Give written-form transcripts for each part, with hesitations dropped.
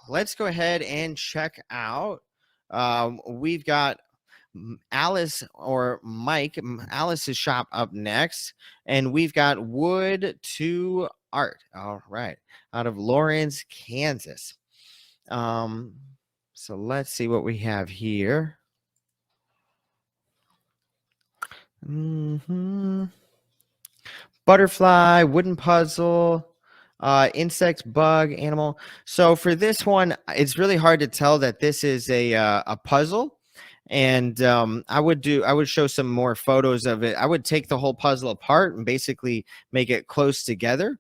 let's go ahead and check out. We've got Alice or Mike, Alice's shop up next, and we've got Wood to Art. All right, out of Lawrence, Kansas. So let's see what we have here. Butterfly, wooden puzzle, insect, bug, animal. So for this one, it's really hard to tell that this is a puzzle. And I would show some more photos of it. I would take the whole puzzle apart and basically make it close together.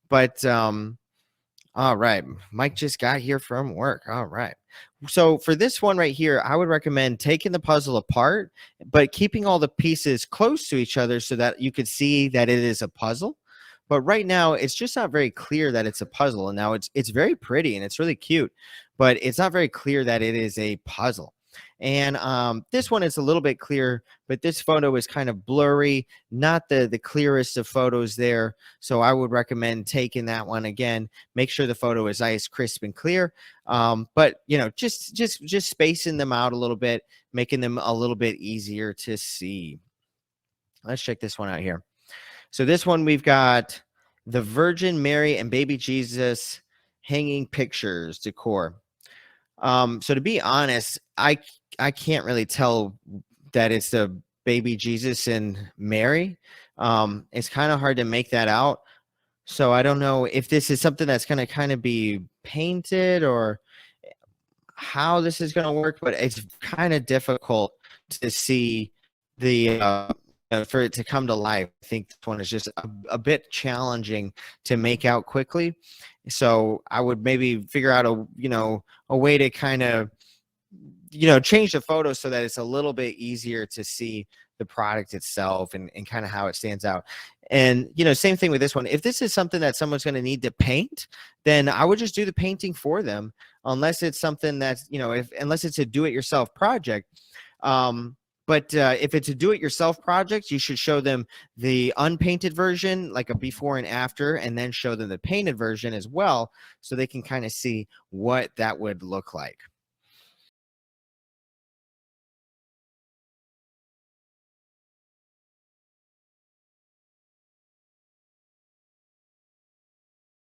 But all right, Mike just got here from work. All right. So for this one right here, I would recommend taking the puzzle apart, but keeping all the pieces close to each other so that you could see that it is a puzzle. But right now, it's just not very clear that it's a puzzle. And now it's very pretty and it's really cute, but it's not very clear that it is a puzzle. And this one is a little bit clear, but this photo is kind of blurry, not the clearest of photos there. So I would recommend taking that one again. Make sure the photo is nice, crisp, and clear. But you know, just spacing them out a little bit, making them a little bit easier to see. Let's check this one out here. So this one we've got the Virgin Mary and Baby Jesus hanging pictures decor. So to be honest, I can't really tell that it's the baby Jesus and Mary. It's kind of hard to make that out. So I don't know if this is something that's going to kind of be painted or how this is going to work, but it's kind of difficult to see the for it to come to life. I think this one is just a bit challenging to make out quickly. So I would maybe figure out a way to kind of change the photo so that it's a little bit easier to see the product itself and kind of how it stands out. And same thing with this one. If this is something that someone's going to need to paint, then I would just do the painting for them, unless it's something that's unless it's a do-it-yourself project. But if it's a do-it-yourself project, you should show them the unpainted version, like a before and after, and then show them the painted version as well, so they can kind of see what that would look like.